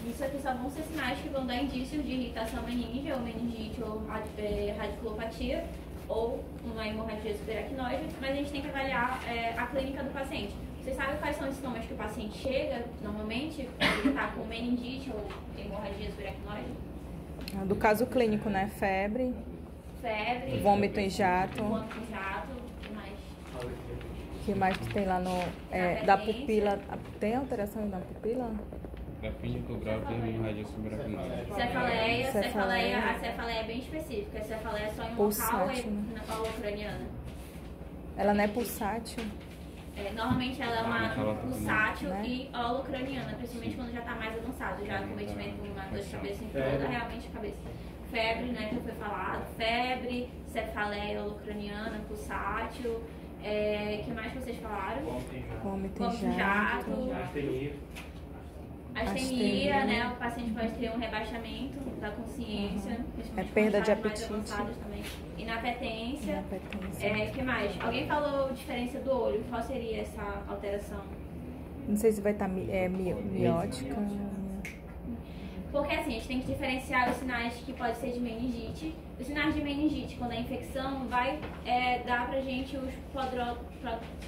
Isso aqui só vão ser sinais que vão dar indícios de irritação meníngea, ou meningite, ou radiculopatia, ou uma hemorragia subaracnoide, mas a gente tem que avaliar a clínica do paciente. Você sabe quais são os sintomas que o paciente chega, normalmente, ele está com meningite ou hemorragia subaracnoide? Do caso clínico, né? Febre, vômito em jato. Vômito em jato, o que mais? O que mais que tem lá no... da pupila. Tem alteração na pupila? Da clínica grau de hemorragia subaracnoide. Cefaleia, a cefaleia é bem específica. A cefaleia é só em um local na holocraniana. Ela não é pulsátil? Normalmente ela é uma pulsátil, né? E holocraniana, principalmente quando já está mais avançado, já cometimento de uma dor de cabeça em toda realmente a cabeça. Febre, né, que foi falado, febre, cefaleia holocraniana, pulsátil, que mais vocês falaram? Vômito em jato. Astenia, né? O paciente pode ter um rebaixamento da consciência. Perda de apetite. Também. Inapetência. Que mais? Alguém falou diferença do olho. Qual seria essa alteração? Não sei se vai estar miótica. Porque assim, a gente tem que diferenciar os sinais que pode ser de meningite. Os sinais de meningite, quando é infecção, vai dar pra gente os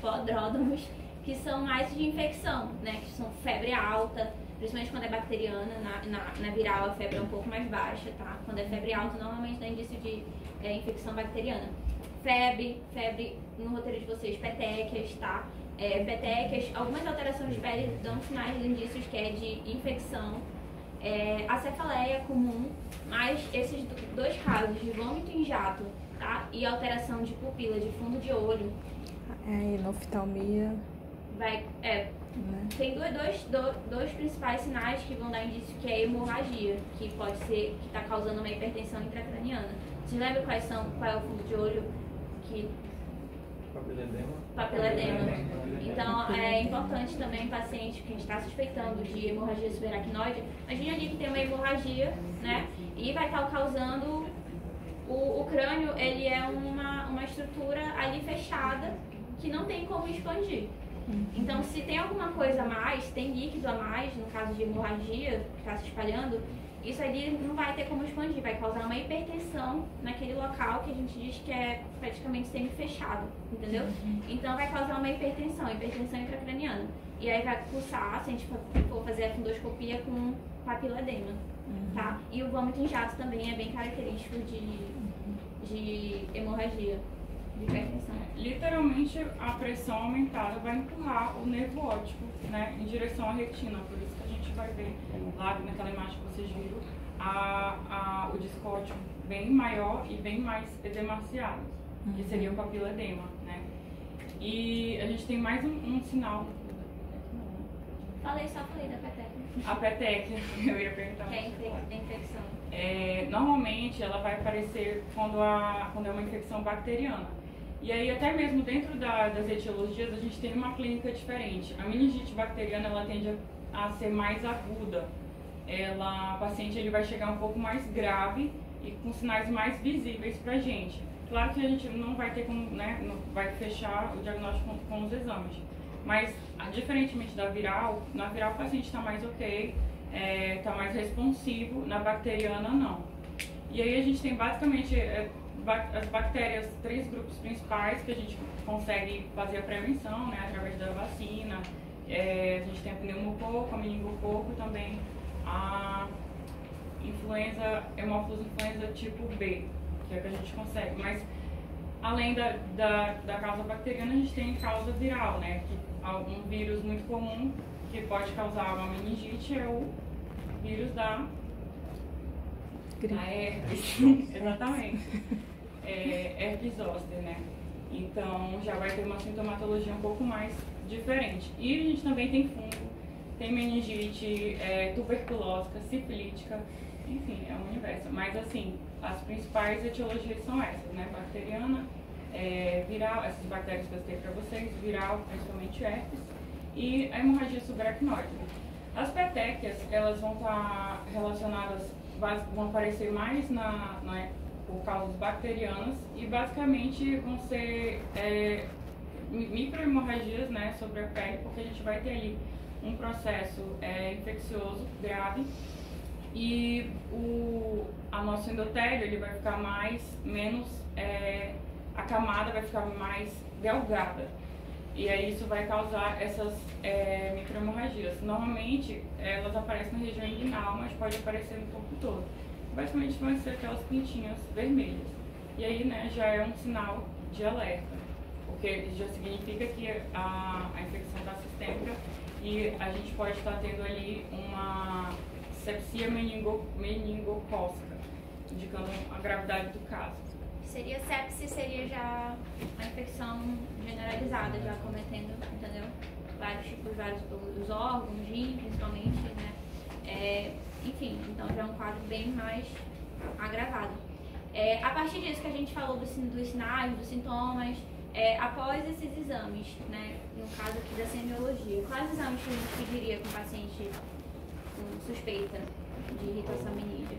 podródomos, que são mais de infecção, né? Que são febre alta, principalmente quando é bacteriana. Na viral a febre é um pouco mais baixa, tá? Quando é febre alta, normalmente dá indício de infecção bacteriana. Febre no roteiro de vocês, petequias, tá? Petequias, algumas alterações de pele dão sinais de indícios que é de infecção. A cefaleia é comum, mas esses dois casos de vômito em jato, tá? E alteração de pupila, de fundo de olho. Enoftalmia. Tem dois principais sinais que vão dar indício que é hemorragia, que pode ser que está causando uma hipertensão intracraniana. Vocês lembram qual é o fundo de olho? Papiledema. Então é importante também o paciente que está suspeitando de hemorragia subaracnoide, imagine ali que tem uma hemorragia, né? E vai estar causando o crânio, ele é uma estrutura ali fechada que não tem como expandir. Então, se tem alguma coisa a mais, tem líquido a mais, no caso de hemorragia, que está se espalhando, isso ali não vai ter como expandir, vai causar uma hipertensão naquele local que a gente diz que é praticamente semi-fechado, entendeu? Então, vai causar uma hipertensão intracraniana. E aí vai pulsar, se a gente for fazer a fundoscopia com papiledema, tá? E o vômito em jato também é bem característico de hemorragia. Literalmente a pressão aumentada vai empurrar o nervo óptico, né, em direção à retina, por isso que a gente vai ver lá naquela imagem que vocês viram o disco óptico bem maior e bem mais edemaciado, que seria o papiledema, né. E a gente tem mais um sinal. Falei da petequia. A petequia, eu ia perguntar. Que é a infecção. Normalmente ela vai aparecer quando é uma infecção bacteriana. E aí até mesmo dentro das etiologias a gente tem uma clínica diferente. A meningite bacteriana ela tende a ser mais aguda. O paciente ele vai chegar um pouco mais grave e com sinais mais visíveis pra gente. Claro que a gente não vai ter como, né, não vai fechar o diagnóstico com os exames. Mas, diferentemente da viral, na viral o paciente está mais ok, está mais responsivo, na bacteriana não. E aí a gente tem basicamente as bactérias, 3 grupos principais que a gente consegue fazer a prevenção, né, através da vacina. A gente tem a pneumococo, a meningococo também, a influenza, hemófilos influenza tipo B, que é o que a gente consegue. Mas além da causa bacteriana, a gente tem causa viral, né, que um vírus muito comum que pode causar uma meningite é o vírus da herpes. Exatamente. Herpes zoster, né? Então já vai ter uma sintomatologia um pouco mais diferente. E a gente também tem fungo, tem meningite tuberculósica, sifilítica, enfim, é um universo. Mas assim, as principais etiologias são essas, né? Bacteriana, viral, essas bactérias que eu citei para vocês, viral, principalmente herpes, e a hemorragia subaracnoide. As petequias, elas vão estar relacionadas, vão aparecer mais por causas bacterianas e basicamente vão ser microhemorragias, né, sobre a pele, porque a gente vai ter ali um processo infeccioso grave e a nosso endotélio ele vai ficar a camada vai ficar mais delgada. E aí isso vai causar essas microhemorragias. Normalmente elas aparecem na região inguinal, mas pode aparecer no corpo todo. Basicamente vão ser aquelas pintinhas vermelhas. E aí, né, já é um sinal de alerta, porque já significa que a infecção está sistêmica e a gente pode estar tendo ali uma sepsia meningocócica, indicando a gravidade do caso. Seria sepse, seria já a infecção generalizada, já cometendo, entendeu? Vários tipos, os órgãos, rim, principalmente, né? Enfim, então já é um quadro bem mais agravado. A partir disso que a gente falou dos sinais, dos sintomas, após esses exames, né? No caso aqui da semiologia, quais exames que a gente pediria com o paciente com suspeita de irritação meníngea?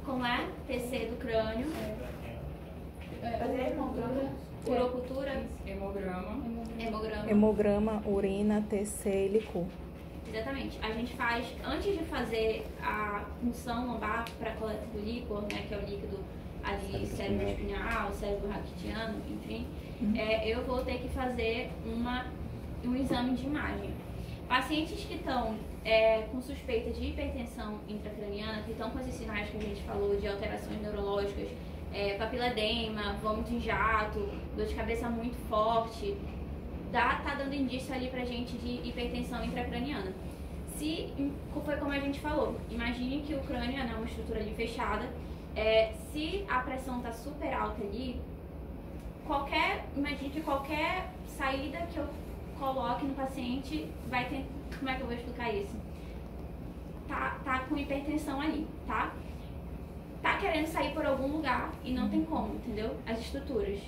Como é? TC do crânio. Urocultura. Hemograma, urina, TC e licor. Exatamente. A gente faz, antes de fazer a punção lombar para a coleta do líquor, né, que é o líquido ali cérebro espinhal, cérebro raquitiano, enfim, eu vou ter que fazer um exame de imagem. Pacientes que estão com suspeita de hipertensão intracraniana, que estão com esses sinais que a gente falou de alterações neurológicas, papiledema, vômito em jato, dor de cabeça muito forte, tá dando indício ali pra gente de hipertensão intracraniana. Foi como a gente falou, imagine que o crânio é uma estrutura ali fechada, se a pressão tá super alta ali, imagine que qualquer saída que eu coloque no paciente vai ter, como é que eu vou explicar isso? Tá com hipertensão ali, tá? Tá querendo sair por algum lugar e não tem como, entendeu? As estruturas,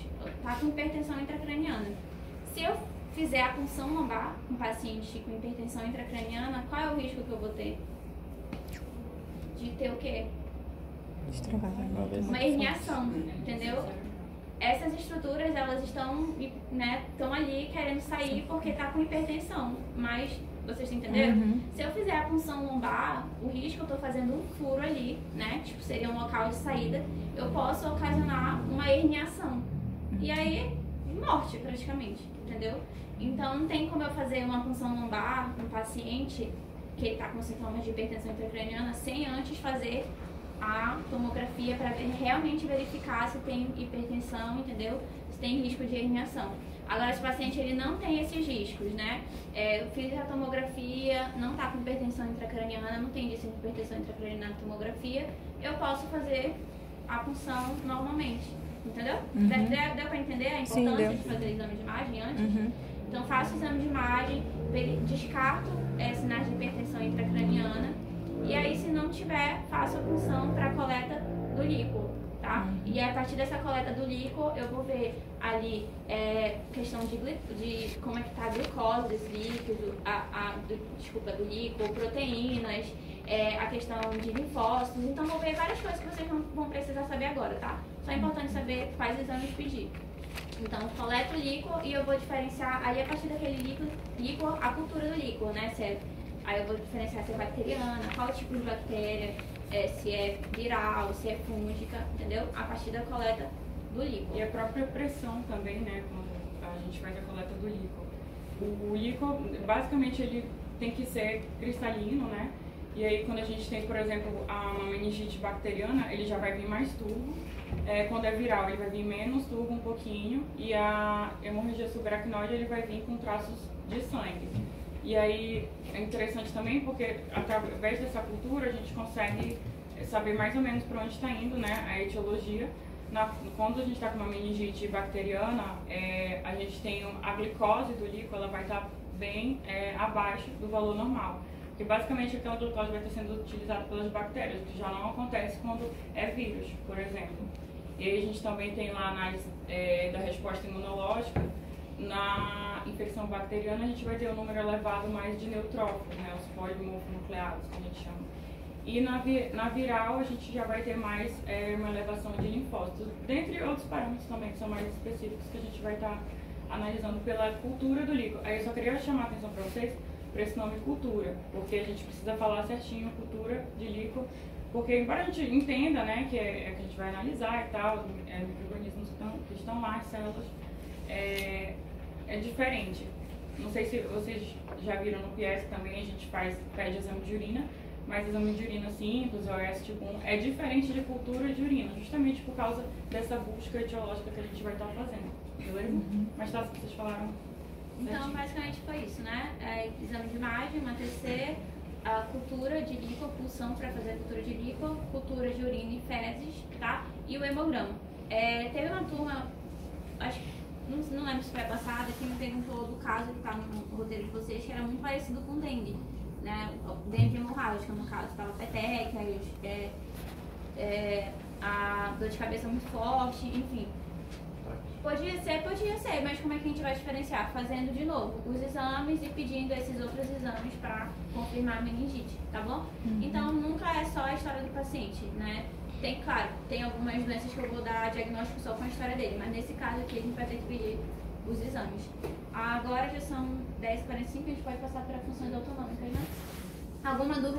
tá com hipertensão intracraniana. Se eu fizer a punção lombar com paciente com hipertensão intracraniana, qual é o risco que eu vou ter? De ter o quê? Uma herniação, entendeu? Essas estruturas, elas estão ali querendo sair porque tá com hipertensão, mas vocês entenderam? Uhum. Se eu fizer a punção lombar, o risco eu tô fazendo um furo ali, né? Tipo, seria um local de saída, eu posso ocasionar uma herniação. E aí, morte praticamente, entendeu? Então não tem como eu fazer uma punção lombar no paciente que ele tá com sintomas de hipertensão intracraniana sem antes fazer a tomografia para realmente verificar se tem hipertensão, entendeu? Se tem risco de herniação. Agora, se o paciente ele não tem esses riscos, né? Eu fiz a tomografia, não está com hipertensão intracraniana, não tem indício de hipertensão intracraniana na tomografia, eu posso fazer a punção normalmente, entendeu? Uhum. Deu para entender a importância de fazer exame de imagem antes? Uhum. Então, faço o exame de imagem, descarto sinais de hipertensão intracraniana, e aí, se não tiver, faço a punção para a coleta do líquor, tá? E a partir dessa coleta do líquor, eu vou ver ali questão de como é que tá a glicose desse líquido, do líquor, proteínas, a questão de linfócitos. Então, vou ver várias coisas que vocês não vão precisar saber agora, tá? Só é importante saber quais exames pedir. Então, coleto o líquor e eu vou diferenciar ali a partir daquele líquor, a cultura do líquor, né? Aí eu vou diferenciar se é bacteriana, qual tipo de bactéria, se é viral, se é fúngica, entendeu? A partir da coleta do líquor. E a própria pressão também, né? Quando a gente faz a coleta do líquor. O líquor, basicamente, ele tem que ser cristalino, né? E aí, quando a gente tem, por exemplo, uma meningite bacteriana, ele já vai vir mais turbo. Quando é viral, ele vai vir menos turbo um pouquinho. E a hemorragia subaracnoide, ele vai vir com traços de sangue. E aí é interessante também porque através dessa cultura a gente consegue saber mais ou menos para onde está indo, né, a etiologia. Quando a gente está com uma meningite bacteriana, a gente tem a glicose do líquor, ela vai estar bem abaixo do valor normal. Porque basicamente aquela glicose vai estar sendo utilizada pelas bactérias, o que já não acontece quando é vírus, por exemplo. E aí a gente também tem lá a análise da resposta imunológica. Na infecção bacteriana a gente vai ter um número elevado mais de neutrófilos, né, os polimorfonucleados, que a gente chama. E na viral a gente já vai ter mais uma elevação de linfócitos, dentre outros parâmetros também que são mais específicos que a gente vai estar analisando pela cultura do líquido. Aí eu só queria chamar a atenção para vocês para esse nome cultura, porque a gente precisa falar certinho cultura de líquido, porque embora a gente entenda, né, que é que a gente vai analisar e tal, micro-organismos que estão lá, as células, é diferente. Não sei se vocês já viram no PS também, a gente pede exame de urina, mas exame de urina simples, OS tipo 1, é diferente de cultura de urina, justamente por causa dessa busca etiológica que a gente vai estar fazendo, beleza? Mas tá, vocês falaram. Então, basicamente foi isso, né? Exame de imagem, uma TC, a cultura de líquido, pulsão para fazer a cultura de líquido, cultura de urina e fezes, tá? E o hemograma. Teve uma turma, acho que não lembro se foi a passada, que me perguntou do caso que está no roteiro de vocês, que era muito parecido com dengue, né? Dengue hemorrágica, no caso, estava peteca, a dor de cabeça muito forte, enfim. Podia ser, mas como é que a gente vai diferenciar? Fazendo de novo os exames e pedindo esses outros exames para confirmar a meningite, tá bom? Então, nunca é só a história do paciente, né? Claro, tem algumas doenças que eu vou dar diagnóstico só com a história dele, mas nesse caso aqui a gente vai ter que pedir os exames. Agora já são 10h45, a gente pode passar para funções autonômicas, né? Alguma dúvida?